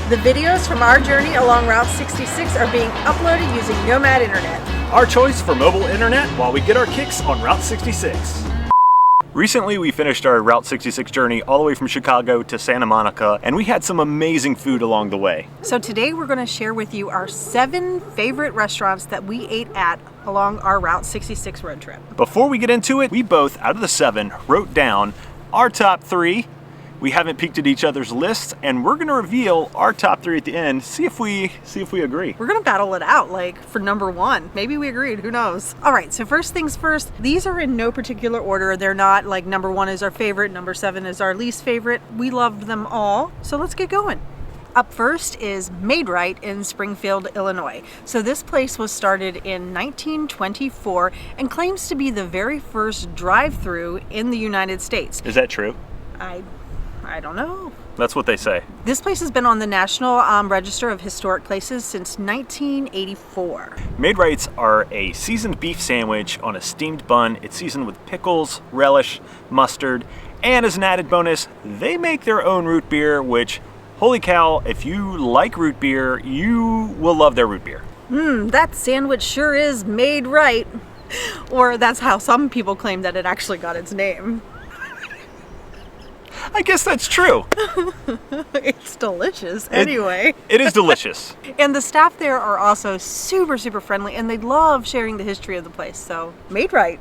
The videos from our journey along Route 66 are being uploaded using NOMAD INTERNET. Our choice for mobile internet while we get our kicks on Route 66. Recently, we finished our Route 66 journey all the way from Chicago to Santa Monica, and we had some amazing food along the way. So today we're going to share with you our 7 favorite restaurants that we ate at along our Route 66 road trip. Before we get into it, we both, out of the 7, wrote down our top 3. We haven't peeked at each other's lists, and we're gonna reveal our top 3 at the end. See if we agree. We're gonna battle it out, like for number 1. Maybe we agreed, who knows? All right, so first things first, these are in no particular order. They're not like number 1 is our favorite, number 7 is our least favorite. We loved them all, so let's get going. Up first is Maid Rite in Springfield, Illinois. So this place was started in 1924 and claims to be the very first drive-through in the United States. Is that true? I don't know. That's what they say. This place has been on the National Register of Historic Places since 1984. Maid Rites are a seasoned beef sandwich on a steamed bun. It's seasoned with pickles, relish, mustard, and as an added bonus, they make their own root beer, which, holy cow, if you like root beer, you will love their root beer. That sandwich sure is made right. Or that's how some people claim that it actually got its name. I guess that's true. It's delicious anyway. It is delicious. And the staff there are also super friendly, and they love sharing the history of the place. So, Made Right.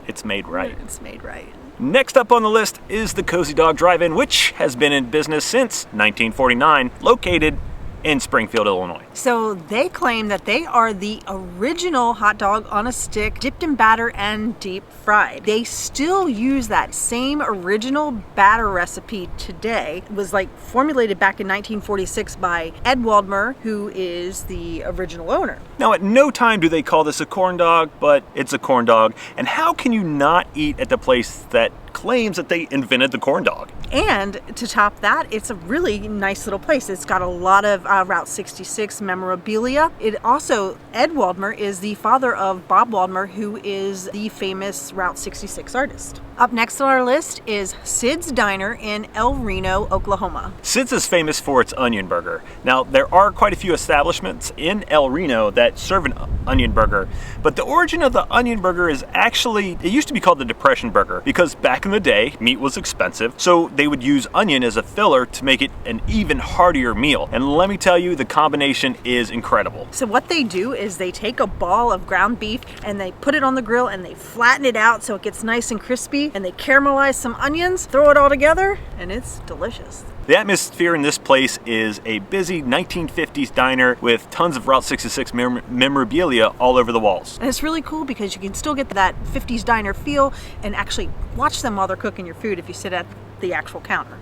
It's made right. It's made right. Next up on the list is the Cozy Dog Drive-In, which has been in business since 1949, located in Springfield, Illinois. So they claim that they are the original hot dog on a stick, dipped in batter and deep fried. They still use that same original batter recipe today. It was like formulated back in 1946 by Ed Waldmer, who is the original owner. Now, at no time do they call this a corn dog, but it's a corn dog. And how can you not eat at the place that claims that they invented the corn dog? And to top that, it's a really nice little place. It's got a lot of Route 66 memorabilia. It also, Ed Waldmer is the father of Bob Waldmer, who is the famous Route 66 artist. Up next on our list is Sid's Diner in El Reno, Oklahoma. Sid's is famous for its onion burger. Now, there are quite a few establishments in El Reno that serve an onion burger, but the origin of the onion burger is actually, it used to be called the Depression Burger, because back in the day, meat was expensive, so they would use onion as a filler to make it an even heartier meal. And let me tell you, the combination is incredible. So what they do is they take a ball of ground beef and they put it on the grill and they flatten it out so it gets nice and crispy, and they caramelize some onions, throw it all together, and it's delicious. The atmosphere in this place is a busy 1950s diner with tons of Route 66 memorabilia all over the walls. And it's really cool because you can still get that 50s diner feel and actually watch them while they're cooking your food if you sit at the actual counter.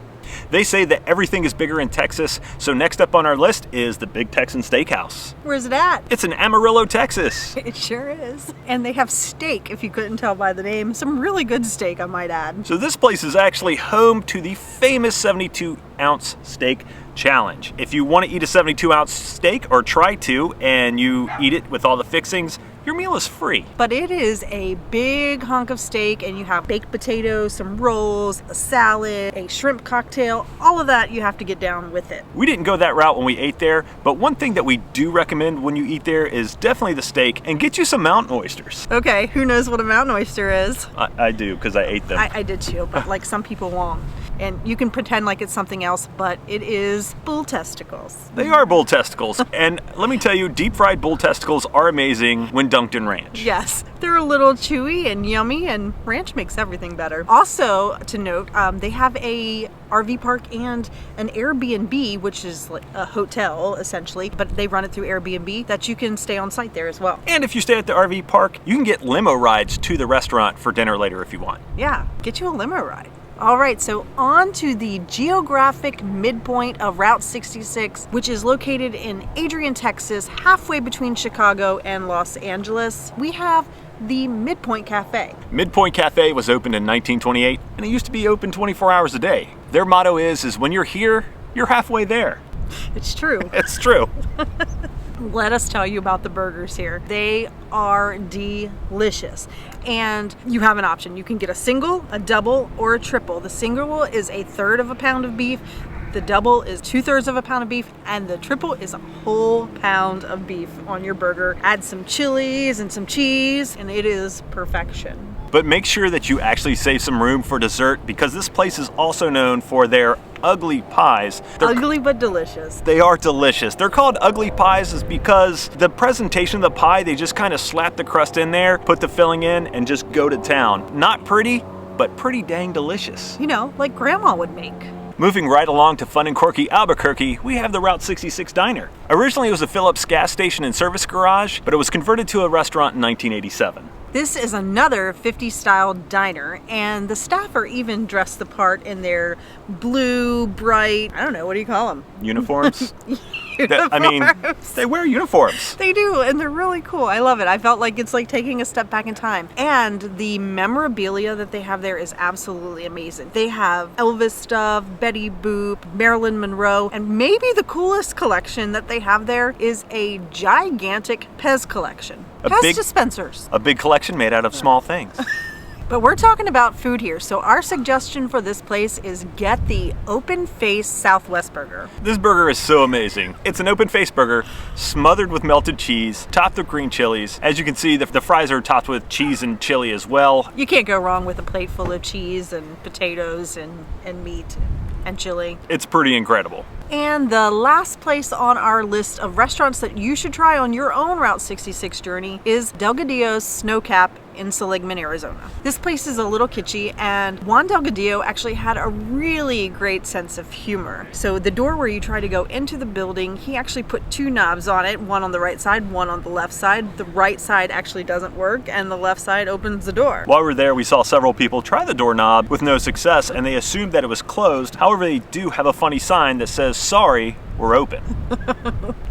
They say that everything is bigger in Texas, so next up on our list is the Big Texan Steakhouse. Where's it at? It's in Amarillo, Texas. It sure is. And they have steak, if you couldn't tell by the name. Some really good steak, I might add. So this place is actually home to the famous 72-ounce steak challenge. If you want to eat a 72-ounce steak, or try to, and you eat it with all the fixings, your meal is free. But it is a big hunk of steak, and you have baked potatoes, some rolls, a salad, a shrimp cocktail, all of that you have to get down with it. We didn't go that route when we ate there, but one thing that we do recommend when you eat there is definitely the steak, and get you some mountain oysters. Okay, who knows what a mountain oyster is? I do, because I ate them. I did too, but like some people won't. And you can pretend like it's something else, but it is bull testicles. They are bull testicles, and let me tell you, deep fried bull testicles are amazing when dunked in ranch. Yes, they're a little chewy and yummy, and ranch makes everything better. Also, to note, they have a RV park and an Airbnb, which is like a hotel essentially, but they run it through Airbnb, that you can stay on site there as well. And if you stay at the RV park, you can get limo rides to the restaurant for dinner later if you want. Yeah, get you a limo ride. All right, so on to the geographic midpoint of Route 66, which is located in Adrian, Texas, halfway between Chicago and Los Angeles. We have the Midpoint Cafe. Midpoint Cafe was opened in 1928, and it used to be open 24 hours a day. Their motto is when you're here, you're halfway there. It's true. It's true. Let us tell you about the burgers here. They are delicious. And you have an option. You can get a single, a double, or a triple. The single is 1/3 of a pound of beef. The double is 2/3 of a pound of beef, and the triple is a whole pound of beef on your burger. Add some chilies and some cheese, and it is perfection. But make sure that you actually save some room for dessert, because this place is also known for their ugly pies. They're ugly but delicious. They are delicious. They're called ugly pies is because the presentation of the pie, they just kind of slap the crust in there, put the filling in, and just go to town. Not pretty, but pretty dang delicious. You know, like Grandma would make. Moving right along to fun and quirky Albuquerque, we have the Route 66 Diner. Originally it was a Phillips gas station and service garage, but it was converted to a restaurant in 1987. This is another 50s style diner, and the staff are even dressed the part in their blue, bright, I don't know, what do you call them? Uniforms? Uniforms. I mean, they wear uniforms. They do, and they're really cool. I love it. I felt like it's like taking a step back in time. And the memorabilia that they have there is absolutely amazing. They have Elvis stuff, Betty Boop, Marilyn Monroe, and maybe the coolest collection that they have there is a gigantic Pez collection. Pez dispensers. A big collection made out of small things. But we're talking about food here, so our suggestion for this place is get the Open Face Southwest Burger. This burger is so amazing. It's an open face burger smothered with melted cheese, topped with green chilies. As you can see, the fries are topped with cheese and chili as well. You can't go wrong with a plate full of cheese and potatoes and meat and chili. It's pretty incredible. And the last place on our list of restaurants that you should try on your own Route 66 journey is Delgadillos Snowcap in Seligman, Arizona. This place is a little kitschy, and Juan Delgadillo actually had a really great sense of humor. So the door where you try to go into the building, he actually put two knobs on it, one on the right side, one on the left side. The right side actually doesn't work, and the left side opens the door. While we were there, we saw several people try the doorknob with no success, and they assumed that it was closed. However, they do have a funny sign that says, "Sorry, we're open."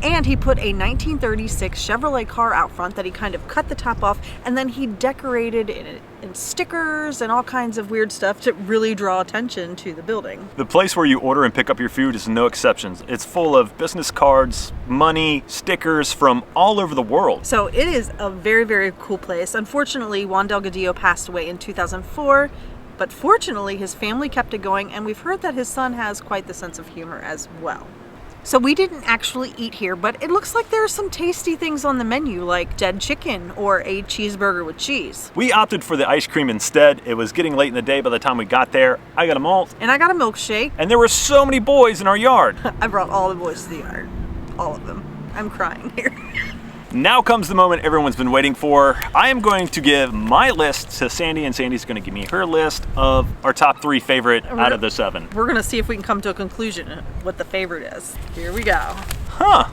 And he put a 1936 Chevrolet car out front that he kind of cut the top off, and then he decorated in stickers and all kinds of weird stuff to really draw attention to the building. The place where you order and pick up your food is no exceptions. It's full of business cards, money, stickers from all over the world. So it is a very, very cool place. Unfortunately, Juan Delgadillo passed away in 2004. But fortunately, his family kept it going, and we've heard that his son has quite the sense of humor as well. So we didn't actually eat here, but it looks like there are some tasty things on the menu, like dead chicken or a cheeseburger with cheese. We opted for the ice cream instead. It was getting late in the day by the time we got there. I got a malt. And I got a milkshake. And there were so many boys in our yard. I brought all the boys to the yard. All of them. I'm crying here. Now comes the moment everyone's been waiting for. I am going to give my list to Sandy, and Sandy's going to give me her list of our top 3 favorite out of the 7. We're going to see if we can come to a conclusion what the favorite is. Here we go. Huh.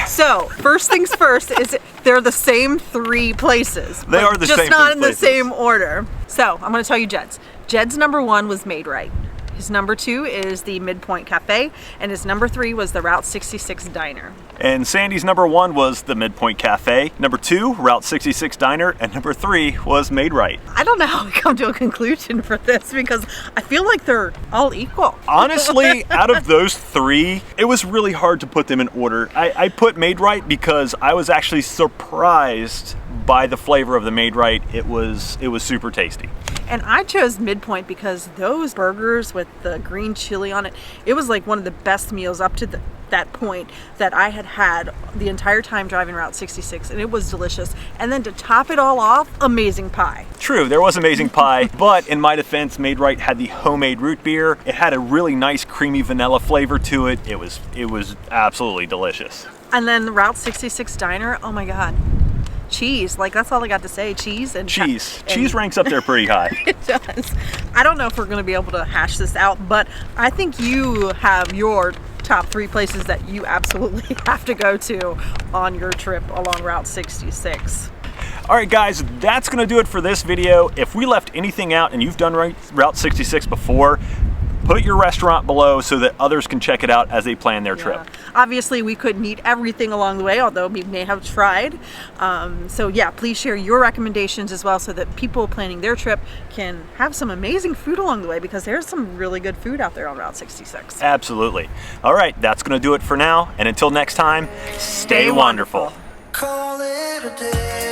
So, first things first is they're the same 3 places. They are the same 3 places. Just not in the same order. So, I'm going to tell you Jed's. Jed's number 1 was Maid Rite. His number 2 is the Midpoint Cafe, and his number 3 was the Route 66 Diner. And Sandy's number 1 was the Midpoint Cafe, number 2, Route 66 Diner, and number 3 was Maid Rite. I don't know how we come to a conclusion for this because I feel like they're all equal. Honestly, out of those 3, it was really hard to put them in order. I put Maid Rite because I was actually surprised by the flavor of the Maid Rite. It was super tasty. And I chose Midpoint because those burgers with the green chili on it, it was like one of the best meals up to that point that I had the entire time driving Route 66, and it was delicious. And then to top it all off, amazing pie. True, there was amazing pie, but in my defense, Maid Rite had the homemade root beer. It had a really nice creamy vanilla flavor to it. It was absolutely delicious. And then Route 66 Diner, oh my God. Cheese, like that's all I got to say. Cheese and cheese. Cheese ranks up there pretty high. It does. I don't know if we're going to be able to hash this out, but I think you have your top 3 places that you absolutely have to go to on your trip along Route 66. All right, guys, that's going to do it for this video. If we left anything out and you've done Route 66 before, put your restaurant below so that others can check it out as they plan their trip. Obviously, we couldn't eat everything along the way, although we may have tried. So yeah, please share your recommendations as well so that people planning their trip can have some amazing food along the way, because there's some really good food out there on Route 66. Absolutely. All right, that's going to do it for now. And until next time, stay wonderful. Call it a day.